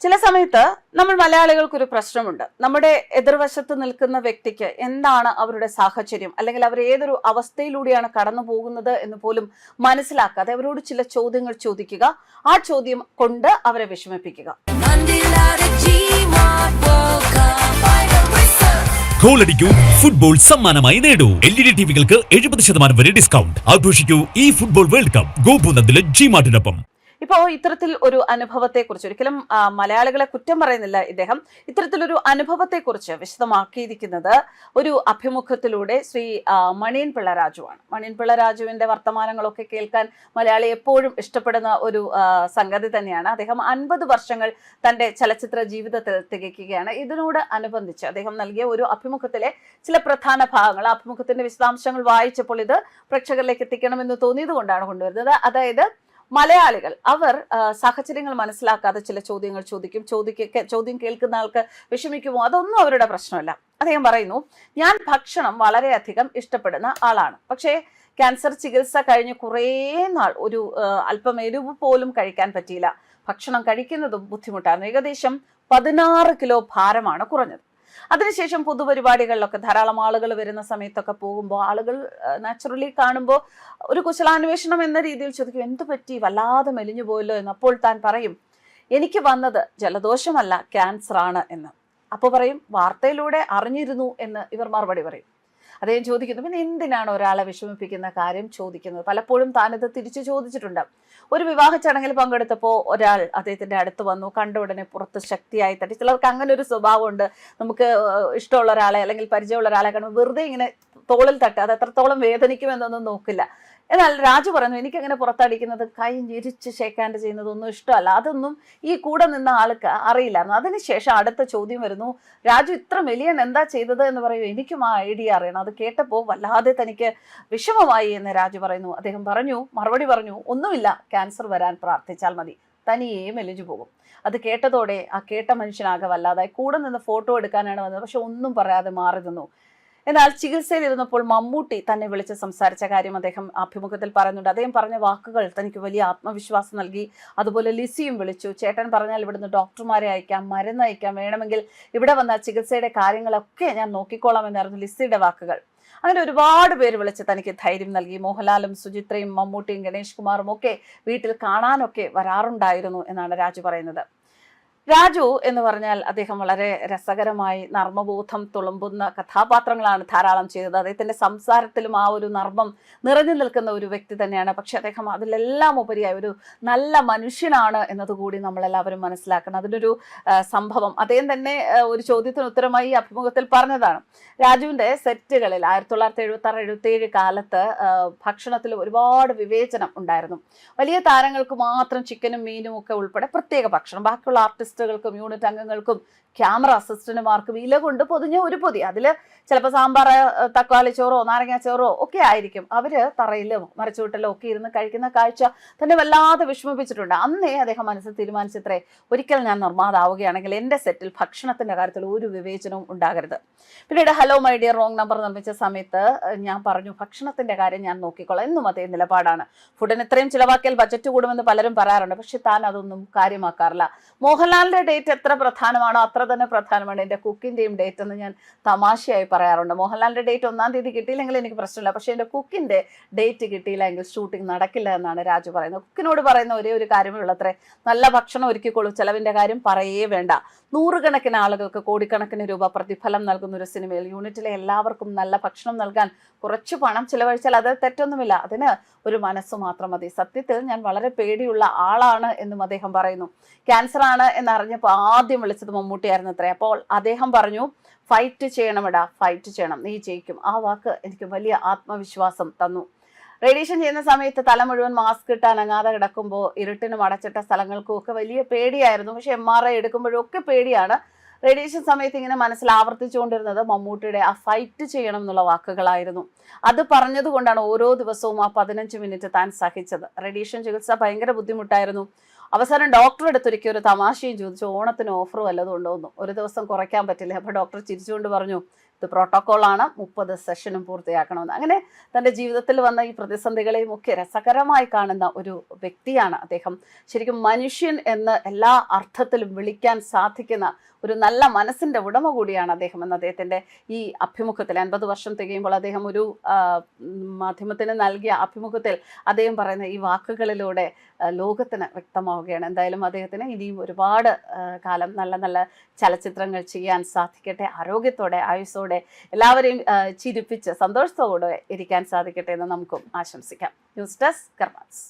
ചില സമയത്ത് നമ്മൾ മലയാളികൾക്കൊരു പ്രശ്നമുണ്ട്. നമ്മുടെ എതിർവശത്ത് നിൽക്കുന്ന വ്യക്തിക്ക് എന്താണ് അവരുടെ സാഹചര്യം, അല്ലെങ്കിൽ അവർ ഏതൊരു അവസ്ഥയിലൂടെയാണ് കടന്നു പോകുന്നത് എന്ന് പോലും മനസ്സിലാക്കാതെ അവരോട് ചില ചോദ്യങ്ങൾ ചോദിക്കുക, ആ ചോദ്യം കൊണ്ട് അവരെ വിഷമിപ്പിക്കുക. ഗോളടിക്കൂ, ഫുട്ബോൾ സമ്മാനമായി നേടൂ. LED ടിവികൾക്ക് 70% വരെ ഡിസ്കൗണ്ട്. ആഘോഷിക്കൂ ഈ ഫുട്ബോൾ വേൾഡ് കപ്പ് ഗോപുനന്ദിലെ ജിമാർട്ടിനൊപ്പം. ഇപ്പോൾ ഇത്തരത്തിൽ ഒരു അനുഭവത്തെക്കുറിച്ച്, ഒരിക്കലും മലയാളികളെ കുറ്റം പറയുന്നില്ല ഇദ്ദേഹം, ഇത്തരത്തിലൊരു അനുഭവത്തെക്കുറിച്ച് വിശദമാക്കിയിരിക്കുന്നത് ഒരു അഭിമുഖത്തിലൂടെ ശ്രീ മണിയൻ പിള്ള രാജുവാണ്. മണിയൻ പിള്ള രാജുവിന്റെ വർത്തമാനങ്ങളൊക്കെ കേൾക്കാൻ മലയാളി എപ്പോഴും ഇഷ്ടപ്പെടുന്ന ഒരു സംഗതി തന്നെയാണ്. അദ്ദേഹം 50 വർഷങ്ങൾ തന്റെ ചലച്ചിത്ര ജീവിതത്തിൽ തികയ്ക്കുകയാണ്. ഇതിനോട് അനുബന്ധിച്ച് അദ്ദേഹം നൽകിയ ഒരു അഭിമുഖത്തിലെ ചില പ്രധാന ഭാഗങ്ങൾ, അഭിമുഖത്തിന്റെ വിശദാംശങ്ങൾ വായിച്ചപ്പോൾ ഇത് പ്രേക്ഷകരിലേക്ക് എത്തിക്കണമെന്ന് തോന്നിയത് കൊണ്ടാണ് കൊണ്ടുവരുന്നത്. അതായത് മലയാളികൾ അവർ സാഹചര്യങ്ങൾ മനസ്സിലാക്കാതെ ചില ചോദ്യങ്ങൾ ചോദിക്കും. ചോദ്യം കേൾക്കുന്ന ആൾക്ക് വിഷമിക്കുമോ, അതൊന്നും അവരുടെ പ്രശ്നമല്ല. അദ്ദേഹം പറയുന്നു, ഞാൻ ഭക്ഷണം വളരെയധികം ഇഷ്ടപ്പെടുന്ന ആളാണ്, പക്ഷേ ക്യാൻസർ ചികിത്സ കഴിഞ്ഞ് കുറേ നാൾ ഒരു അല്പം എരിവ് പോലും കഴിക്കാൻ പറ്റിയില്ല. ഭക്ഷണം കഴിക്കുന്നതും ബുദ്ധിമുട്ടായിരുന്നു. ഏകദേശം 16 കിലോ ഭാരമാണ് കുറഞ്ഞത്. അതിനുശേഷം പൊതുപരിപാടികളിലൊക്കെ ധാരാളം ആളുകൾ വരുന്ന സമയത്തൊക്കെ പോകുമ്പോൾ ആളുകൾ നാച്ചുറലി കാണുമ്പോൾ ഒരു കുശലാന്വേഷണം എന്ന രീതിയിൽ ചോദിക്കും, എന്ത് പറ്റി, വല്ലാതെ മെലിഞ്ഞു പോയല്ലോ എന്ന്. അപ്പോൾ താൻ പറയും, എനിക്ക് വന്നത് ജലദോഷമല്ല, ക്യാൻസർ ആണ് എന്ന്. അപ്പോൾ പറയും, വാർത്തയിലൂടെ അറിഞ്ഞിരുന്നു എന്ന് ഇവർ മറുപടി പറയും. അദ്ദേഹം ചോദിക്കുന്നു, പിന്നെ എന്തിനാണ് ഒരാളെ വിഷമിപ്പിക്കുന്ന കാര്യം ചോദിക്കുന്നത്? പലപ്പോഴും താനിത് തിരിച്ചു ചോദിച്ചിട്ടുണ്ട്. ഒരു വിവാഹ ചടങ്ങിൽ പങ്കെടുത്തപ്പോൾ ഒരാൾ അദ്ദേഹത്തിന്റെ അടുത്ത് വന്നു, കണ്ട ഉടനെ പുറത്ത് ശക്തിയായി തട്ടി. ചിലർക്ക് അങ്ങനെ ഒരു സ്വഭാവമുണ്ട്. നമുക്ക് ഇഷ്ടമുള്ള ഒരാളെ അല്ലെങ്കിൽ പരിചയമുള്ള ഒരാളെ കാണുമ്പോൾ വെറുതെ ഇങ്ങനെ തോളിൽ തട്ടുക, അത് എത്രത്തോളം വേദനിക്കുമെന്നൊന്നും നോക്കില്ല. എന്നാൽ രാജു പറയുന്നു, എനിക്കങ്ങനെ പുറത്തടിക്കുന്നത്, കൈ ഞെരിച്ച് ഷേക്കാൻഡ് ചെയ്യുന്നതൊന്നും ഇഷ്ടമല്ല. അതൊന്നും ഈ കൂടെ നിന്ന ആൾക്ക് അറിയില്ലായിരുന്നു. അതിനുശേഷം അടുത്ത ചോദ്യം വരുന്നു, രാജു ഇത്ര മെലിയൻ എന്താ ചെയ്തത് എന്ന് പറയൂ, എനിക്കും ആ ഐഡിയ അറിയണം. അത് കേട്ടപ്പോൾ വല്ലാതെ തനിക്ക് വിഷമമായി എന്ന് രാജു പറയുന്നു. അദ്ദേഹം മറുപടി പറഞ്ഞു, ഒന്നുമില്ല, ക്യാൻസർ വരാൻ പ്രാർത്ഥിച്ചാൽ മതി, തനിയെ മെലിഞ്ഞു പോകും. അത് കേട്ടതോടെ ആ കേട്ട മനുഷ്യനാകെ വല്ലാതായി. കൂടെ നിന്ന് ഫോട്ടോ എടുക്കാനാണ് വന്നത്, പക്ഷെ ഒന്നും പറയാതെ മാറി നിന്നു. എന്നാൽ ചികിത്സയിലിരുന്നപ്പോൾ മമ്മൂട്ടി തന്നെ വിളിച്ച് സംസാരിച്ച കാര്യം അദ്ദേഹം അഭിമുഖത്തിൽ പറയുന്നുണ്ട്. അദ്ദേഹം പറഞ്ഞ വാക്കുകൾ തനിക്ക് വലിയ ആത്മവിശ്വാസം നൽകി. അതുപോലെ ലിസിയും വിളിച്ചു. ചേട്ടൻ പറഞ്ഞാൽ ഇവിടുന്ന് ഡോക്ടർമാരെ അയക്കാം, മരുന്ന് അയക്കാം, വേണമെങ്കിൽ ഇവിടെ വന്ന ചികിത്സയുടെ കാര്യങ്ങളൊക്കെ ഞാൻ നോക്കിക്കോളാം എന്നായിരുന്നു ലിസിയുടെ വാക്കുകൾ. അങ്ങനെ ഒരുപാട് പേര് വിളിച്ച് തനിക്ക് ധൈര്യം നൽകി. മോഹൻലാലും സുചിത്രയും മമ്മൂട്ടിയും ഗണേഷ് കുമാറും ഒക്കെ വീട്ടിൽ കാണാനൊക്കെ വരാറുണ്ടായിരുന്നു എന്നാണ് രാജു പറയുന്നത്. രാജു എന്ന് പറഞ്ഞാൽ അദ്ദേഹം വളരെ രസകരമായി നർമ്മബോധം തുളുമ്പുന്ന കഥാപാത്രങ്ങളാണ് ധാരാളം ചെയ്തത്. അദ്ദേഹത്തിന്റെ സംസാരത്തിലും ആ ഒരു നർമ്മം നിറഞ്ഞു നിൽക്കുന്ന ഒരു വ്യക്തി തന്നെയാണ്. പക്ഷെ അദ്ദേഹം അതിലെല്ലാം ഉപരിയായി ഒരു നല്ല മനുഷ്യനാണ് എന്നതുകൂടി നമ്മളെല്ലാവരും മനസ്സിലാക്കണം. അതിനൊരു സംഭവം അദ്ദേഹം തന്നെ ഒരു ചോദ്യത്തിന് ഉത്തരമായി ഈ അഭിമുഖത്തിൽ പറഞ്ഞതാണ്. രാജുവിന്റെ സെറ്റുകളിൽ 1976-77 കാലത്ത് ഭക്ഷണത്തിൽ ഒരുപാട് വിവേചനം ഉണ്ടായിരുന്നു. വലിയ താരങ്ങൾക്ക് മാത്രം ചിക്കനും മീനും ഒക്കെ ഉൾപ്പെടെ പ്രത്യേക ഭക്ഷണം, ബാക്കിയുള്ള ആർട്ടിസ്റ്റുകൾക്കും യൂണിറ്റ് അംഗങ്ങൾക്കും ക്യാമറ അസിസ്റ്റന്റുമാർക്കും ഇല കൊണ്ട് പൊതിഞ്ഞ ഒരു പൊതി, അതിൽ ചിലപ്പോൾ സാമ്പാർ, തക്കാളി ചോറോ നാരങ്ങാച്ചോറോ ഒക്കെ ആയിരിക്കും. അവര് തറയിലോ മരച്ചുവട്ടിലോ ഒക്കെ ഇരുന്ന് കഴിക്കുന്ന കാഴ്ച തന്നെ വല്ലാതെ വിഷമിപ്പിച്ചിട്ടുണ്ട്. അന്നേ അദ്ദേഹം മനസ്സിൽ തീരുമാനിച്ചത്രേ, ഒരിക്കൽ ഞാൻ നിർമ്മാതാവുകയാണെങ്കിൽ എൻ്റെ സെറ്റിൽ ഭക്ഷണത്തിന്റെ കാര്യത്തിൽ ഒരു വിവേചനവും ഉണ്ടാകരുത്. പിന്നീട് hello my dear wrong number നിർമ്മിച്ച സമയത്ത് ഞാൻ പറഞ്ഞു, ഭക്ഷണത്തിന്റെ കാര്യം ഞാൻ നോക്കിക്കോളാം. എന്നും അതേ നിലപാടാണ്. ഫുഡിന് ഇത്രയും ചിലവാക്കിയാൽ ബജറ്റ് കൂടുമെന്ന് പലരും പറയാറുണ്ട്, പക്ഷെ താൻ അതൊന്നും കാര്യമാക്കാറില്ല. മോഹൻലാലിന്റെ ഡേറ്റ് എത്ര പ്രധാനമാണോ അത്ര തന്നെ പ്രധാനമാണ് എൻ്റെ കുക്കിൻ്റെയും ഡേറ്റ് എന്ന് ഞാൻ തമാശയായി പറയാറുണ്ട്. മോഹൻലാലിന്റെ ഡേറ്റ് 1-ാം തീയതി കിട്ടിയില്ലെങ്കിൽ എനിക്ക് പ്രശ്നമില്ല, പക്ഷെ എൻ്റെ കുക്കിൻ്റെ ഡേറ്റ് കിട്ടിയില്ല എങ്കിൽ ഷൂട്ടിംഗ് നടക്കില്ല എന്നാണ് രാജു പറയുന്നത്. കുക്കിനോട് പറയുന്ന ഒരേ ഒരു കാര്യമേ ഉള്ളത്രേ, നല്ല ഭക്ഷണം ഒരുക്കിക്കോളൂ, ചെലവിൻ്റെ കാര്യം പറയേ വേണ്ട. 100 കണക്കിന് ആളുകൾക്ക് കോടിക്കണക്കിന് രൂപ പ്രതിഫലം നൽകുന്ന ഒരു സിനിമയിൽ യൂണിറ്റിലെ എല്ലാവർക്കും നല്ല ഭക്ഷണം നൽകാൻ കുറച്ച് പണം ചിലവഴിച്ചാൽ അത് തെറ്റൊന്നുമില്ല, അതിന് ഒരു മനസ്സ് മാത്രം മതി. സത്യത്തിൽ ഞാൻ വളരെ പേടിയുള്ള ആളാണ് എന്നും അദ്ദേഹം പറയുന്നു. ക്യാൻസർ ആണ് എന്നറിഞ്ഞപ്പോൾ ആദ്യം വിളിച്ചത് മമ്മൂട്ടിയായിരുന്നു അത്രേ. അപ്പോൾ അദ്ദേഹം പറഞ്ഞു, ഫൈറ്റ് ചെയ്യണമെടാ, ഫൈറ്റ് ചെയ്യണം, നീ ജയിക്കും. ആ വാക്ക് എനിക്ക് വലിയ ആത്മവിശ്വാസം തന്നു. റേഡിയേഷൻ ചെയ്യുന്ന സമയത്ത് തല മുഴുവൻ മാസ്ക് ഇട്ട് അനങ്ങാതെ കിടക്കുമ്പോൾ ഇരുട്ടിനും അടച്ചിട്ട സ്ഥലങ്ങൾക്കും ഒക്കെ വലിയ പേടിയായിരുന്നു. പക്ഷെ MRI എടുക്കുമ്പോഴും ഒക്കെ പേടിയാണ്. റേഡിയേഷൻ സമയത്ത് ഇങ്ങനെ മനസ്സിൽ ആവർത്തിച്ചുകൊണ്ടിരുന്നത് മമ്മൂട്ടിയുടെ ആ ഫൈറ്റ് ചെയ്യണം എന്നുള്ള വാക്കുകളായിരുന്നു. അത് പറഞ്ഞതുകൊണ്ടാണ് ഓരോ ദിവസവും ആ 15 മിനിറ്റ് താൻ സഹിച്ചത്. റേഡിയേഷൻ ചികിത്സ ഭയങ്കര ബുദ്ധിമുട്ടായിരുന്നു. അവസാനം ഡോക്ടർ അടുത്തൊരിക്കൽ ഒരു തമാശയും ചോദിച്ചു, ഓണത്തിന് ഓഫർ വല്ലതും ഉണ്ടോ എന്ന്. ഒരു ദിവസം കുറയ്ക്കാൻ പറ്റില്ല. അപ്പോൾ ഡോക്ടർ ചിരിച്ചുകൊണ്ട് പറഞ്ഞു, ഇത് പ്രോട്ടോക്കോളാണ്, 30 സെഷനും പൂർത്തിയാക്കണമെന്ന്. അങ്ങനെ തൻ്റെ ജീവിതത്തിൽ വന്ന ഈ പ്രതിസന്ധികളെയും ഒക്കെ രസകരമായി കാണുന്ന ഒരു വ്യക്തിയാണ് അദ്ദേഹം. ശരിക്കും മനുഷ്യൻ എന്ന് എല്ലാ അർത്ഥത്തിലും വിളിക്കാൻ സാധിക്കുന്ന ഒരു നല്ല മനസ്സിൻ്റെ ഉടമ കൂടിയാണ് അദ്ദേഹം എന്ന് അദ്ദേഹത്തിൻ്റെ ഈ അഭിമുഖത്തിൽ 50 വർഷം തികയുമ്പോൾ അദ്ദേഹം ഒരു മാധ്യമത്തിന് നൽകിയ അഭിമുഖത്തിൽ അദ്ദേഹം പറയുന്ന ഈ വാക്കുകളിലൂടെ ലോകത്തിന് വ്യക്തമാവുകയാണ്. എന്തായാലും അദ്ദേഹത്തിന് ഇനിയും ഒരുപാട് കാലം നല്ല നല്ല ചലച്ചിത്രങ്ങൾ ചെയ്യാൻ സാധിക്കട്ടെ, ആരോഗ്യത്തോടെ ആയുസ്സോടെ എല്ലാവരെയും ചിരിപ്പിച്ച് സന്തോഷത്തോടെ ഇരിക്കാൻ സാധിക്കട്ടെ എന്ന് നമുക്കും ആശംസിക്കാം. News desk karmas.